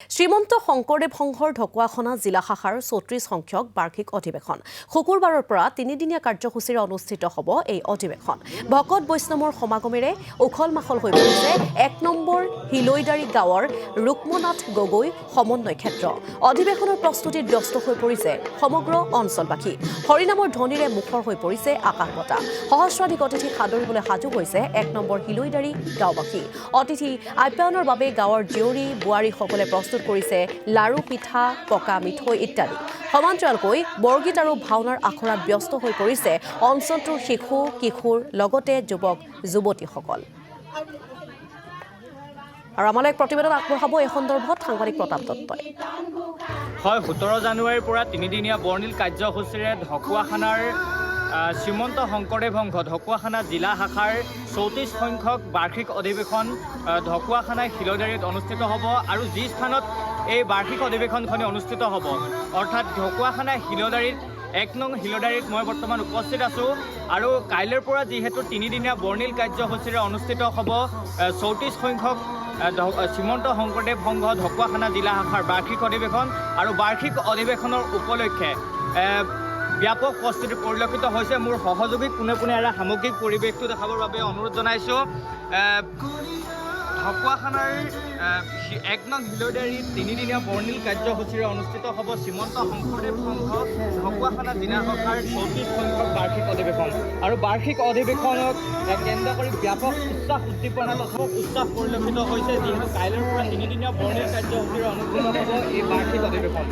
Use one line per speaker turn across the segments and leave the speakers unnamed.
শ্ৰীমন্ত শংকৰদেৱ সংঘৰ ঢকুৱাখনা জিলা শাখাৰ ৩৪ সংখ্যক বাৰ্ষিক অধিৱেশন শুকুৰবাৰৰ পৰা তিনিদিনীয়া কাৰ্যসূচীৰে অনুষ্ঠিত হ'ব। এই অধিৱেশন ভকত বৈষ্ণৱৰ সমাগমেৰে উখল মাখল হৈ পৰিছে ১ নম্বৰ হিলৈদাৰী গাঁৱৰ ৰুক্মনাথ গগৈ সমন্বয় ক্ষেত্ৰ। অধিৱেশনৰ প্ৰস্তুতিত ব্যস্ত হৈ পৰিছে সমগ্ৰ অঞ্চলবাসী। হৰিনামৰ ধ্বনিৰে মুখৰ হৈ পৰিছে আকাশ বতাহ। সহস্ৰাধিক অতিথিক সাদৰিবলৈ সাজু হৈছে ১ নম্বৰ হিলৈদাৰী গাঁওবাসী। অতিথি আপ্যায়নৰ বাবে গাঁৱৰ জীয়ৰী বোৱাৰীসকলে প্ৰস্তুত কৰিছে লাৰু পিঠা পকা মিঠৈ ইত্যাদি। সমান্তৰালকৈ বৰগীত আৰু ভাওনাৰ আখৰাত ব্যস্ত হৈ পৰিছে অঞ্চলটোৰ শিশু কিশোৰ লগতে যুৱক যুৱতীসকল। আৰু আমালৈ প্ৰতিবেদন আগবঢ়াব এই সন্দৰ্ভত সাংবাদিক প্ৰতাপ দত্তই।
হয়, ১৭ জানুৱাৰীৰ পৰা তিনিদিনীয়া বৰ্ণিল কাৰ্যসূচীৰে ঢকুৱাখানাৰ শ্ৰীমন্ত শংকৰদেৱ সংঘ ঢকুৱাখানা জিলা শাখাৰ ৩৪ সংখ্যক বাৰ্ষিক অধিৱেশন ঢকুৱাখানা হিলৈদাৰীত অনুষ্ঠিত হ'ব। আৰু যি স্থানত এই বাৰ্ষিক অধিৱেশনখনি অনুষ্ঠিত হ'ব অৰ্থাৎ ঢকুৱাখানা হিলৈদাৰীত ১ নং হিলৈদাৰীত মই বৰ্তমান উপস্থিত আছোঁ। আৰু কাইলৈৰ পৰা যিহেতু তিনিদিনীয়া বৰ্ণিল কাৰ্যসূচীৰে অনুষ্ঠিত হ'ব ৩৪ সংখ্যক শ্ৰীমন্ত শংকৰদেৱ সংঘ ঢকুৱাখানা জিলা শাখাৰ বাৰ্ষিক অধিৱেশন। আৰু বাৰ্ষিক অধিৱেশনৰ উপলক্ষে ব্যাপক প্ৰস্তুতি পৰিলক্ষিত হৈছে। মোৰ সহযোগীক পোনে পোনে এটা সামগ্ৰিক পৰিৱেশটো দেখাবৰ বাবে অনুৰোধ জনাইছোঁ। ঢকুৱাখানাৰ ১ নং হিলৈদাৰীত তিনিদিনীয়া বৰ্ণিল কাৰ্যসূচীৰে অনুষ্ঠিত হ'ব শ্ৰীমন্ত শংকৰদেৱ সংঘ ঢকুৱাখানা জিলা শাখাৰ ৩৪ সংখ্যক বাৰ্ষিক অধিৱেশন। আৰু বাৰ্ষিক অধিৱেশনক কেন্দ্ৰ কৰি ব্যাপক উৎসাহ উদ্দীপনা তথা উৎসাহ পৰিলক্ষিত হৈছে, যিহেতু কাইলৈৰ পৰা তিনিদিনীয়া বৰ্ণিল কাৰ্যসূচীৰে অনুষ্ঠিত হ'ব এই বাৰ্ষিক অধিৱেশন।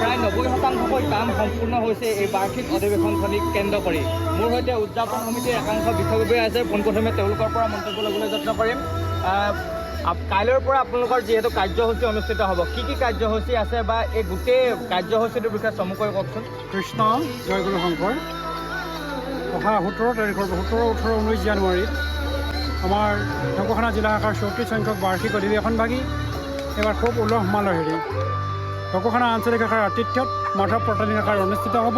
প্ৰায় ৯০% কাম সম্পূৰ্ণ হৈছে এই বাৰ্ষিক অধিৱেশনখনিক কেন্দ্ৰ কৰি। মোৰ সৈতে উদযাপন সমিতিৰ একাংশ বিষয়ববীয়া আছে। পোনপ্ৰথমে তেওঁলোকৰ পৰা মন্তব্য ল'বলৈ যত্ন কৰিম। কাইলৈৰ পৰা আপোনালোকৰ যিহেতু কাৰ্যসূচী অনুষ্ঠিত হ'ব, কি কাৰ্যসূচী আছে বা এই গোটেই কাৰ্যসূচীটোৰ বিষয়ে চমুকৈ কওকচোন।
কৃষ্ণ জয়গুৰু শংকৰ অহা ১৭ তাৰিখৰ ১৭, ১৮, ১৯ জানুৱাৰীত আমাৰ ঢকুৱাখানা জিলা শাখাৰ ৩৪ সংখ্যক বাৰ্ষিক অধিৱেশন ভাগি এবাৰ খুব উলহ মালহেৰে ঢকুৱাখানা আঞ্চলিক শাখাৰ আতিথ্যত মাধৱ প্ৰতালী শাখাৰ অনুষ্ঠিত হ'ব।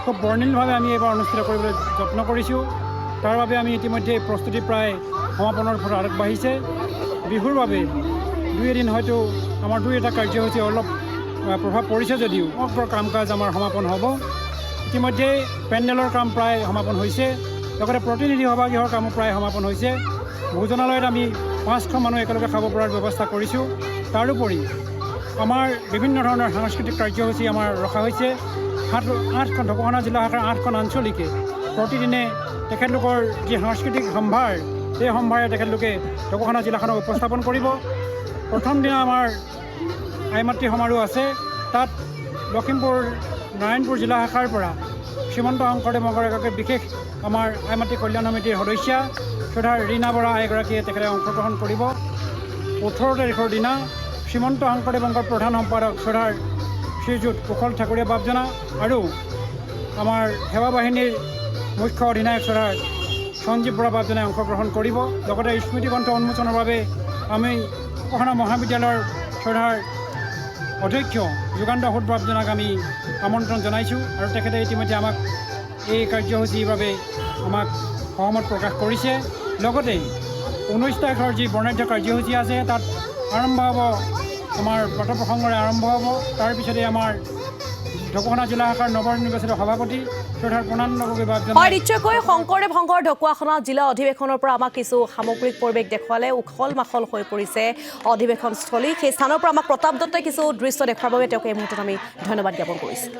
খুব বৰ্ণিলভাৱে আমি এইবাৰ অনুষ্ঠিত কৰিবলৈ যত্ন কৰিছোঁ। তাৰ বাবে আমি ইতিমধ্যে প্ৰস্তুতি প্ৰায় সমাপনৰ পৰা আগবাঢ়িছে। বিহুৰ বাবে দুই এদিন হয়তো আমাৰ দুই এটা কাৰ্যসূচী অলপ প্ৰভাৱ পৰিছে যদিও অগ্ৰ কাম কাজ আমাৰ সমাপন হ'ব। ইতিমধ্যে পেণ্ডেলৰ কাম প্ৰায় সমাপন হৈছে, লগতে প্ৰতিনিধি সভাগৃহৰ কামো প্ৰায় সমাপন হৈছে। ভোজনালয়ত আমি ৫০০ মানুহ একেলগে খাব পৰাৰ ব্যৱস্থা কৰিছোঁ। তাৰোপৰি আমাৰ বিভিন্ন ধৰণৰ সাংস্কৃতিক কাৰ্যসূচী আমাৰ ৰখা হৈছে। ৮খন ঢকুৱাখানা জিলা শাখাৰ 8খন আঞ্চলিকে প্ৰতিদিনে তেখেতলোকৰ যি সাংস্কৃতিক সম্ভাৰ, সেই সম্ভাৰে তেখেতলোকে ঢকুৱাখানা জিলাখনক উপস্থাপন কৰিব। প্ৰথম দিনা আমাৰ আইমাতৃ সমাৰোহ আছে। তাত লখিমপুৰ নাৰায়ণপুৰ জিলা শাখাৰ পৰা শ্ৰীমন্ত শংকৰদেৱ সংঘৰ এগৰাকী বিশেষ আমাৰ আইমাতৃ কল্যাণ সমিতিৰ সদস্যা শ্ৰদ্ধাৰ ৰীণা বৰা এগৰাকীয়ে তেখেতে অংশগ্ৰহণ কৰিব। ১৮ তাৰিখৰ দিনা শ্ৰীমন্ত শংকৰদেৱ সংঘৰ প্ৰধান সম্পাদক শ্ৰদ্ধাৰ শ্ৰীযুত কুশল ঠাকুৰীয়া বাপজনা আৰু আমাৰ সেৱা বাহিনীৰ মুখ্য অধিনায়ক শ্ৰদ্ধাৰ সঞ্জীৱ বৰা বাপজনাই অংশগ্ৰহণ কৰিব। লগতে স্মৃতিগ্ৰন্থ উন্মোচনৰ বাবে আমি ঢকুৱাখানা মহাবিদ্যালয়ৰ শ্ৰদ্ধাৰ অধ্যক্ষ যুগান্ত সুত বাপজনাক আমি আমন্ত্ৰণ জনাইছোঁ। আৰু তেখেতে ইতিমধ্যে আমাক এই কাৰ্যসূচীৰ বাবে আমাক সহমত প্ৰকাশ কৰিছে। লগতে ১৯ তাৰিখৰ যি বৰ্ণাঢ্য কাৰ্যসূচী আছে তাত আৰম্ভ হ'ব, আমাৰ পথপ্ৰসংগৰে আৰম্ভ হ'ব। তাৰপিছতে আমাৰ ঢকুৱাখানা জিলা শাখাৰ নৱনিৰ্বাচিত সভাপতি শ্ৰদ্ধাৰ প্ৰণানন্দ গগৈ বাপজনা।
হয়, নিশ্চয়কৈ শংকৰদেৱ সংঘৰ ঢকুৱাখানা জিলা অধিৱেশনৰ পৰা আমাক কিছু সামগ্ৰিক পৰিৱেশ দেখুৱালে। উখল মাখল হৈ পৰিছে অধিৱেশনস্থলী। সেই স্থানৰ পৰা আমাক প্ৰতাপ দত্তই কিছু দৃশ্য দেখুৱাৰ বাবে তেওঁক এই মুহূৰ্তত আমি ধন্যবাদ জ্ঞাপন কৰিছোঁ।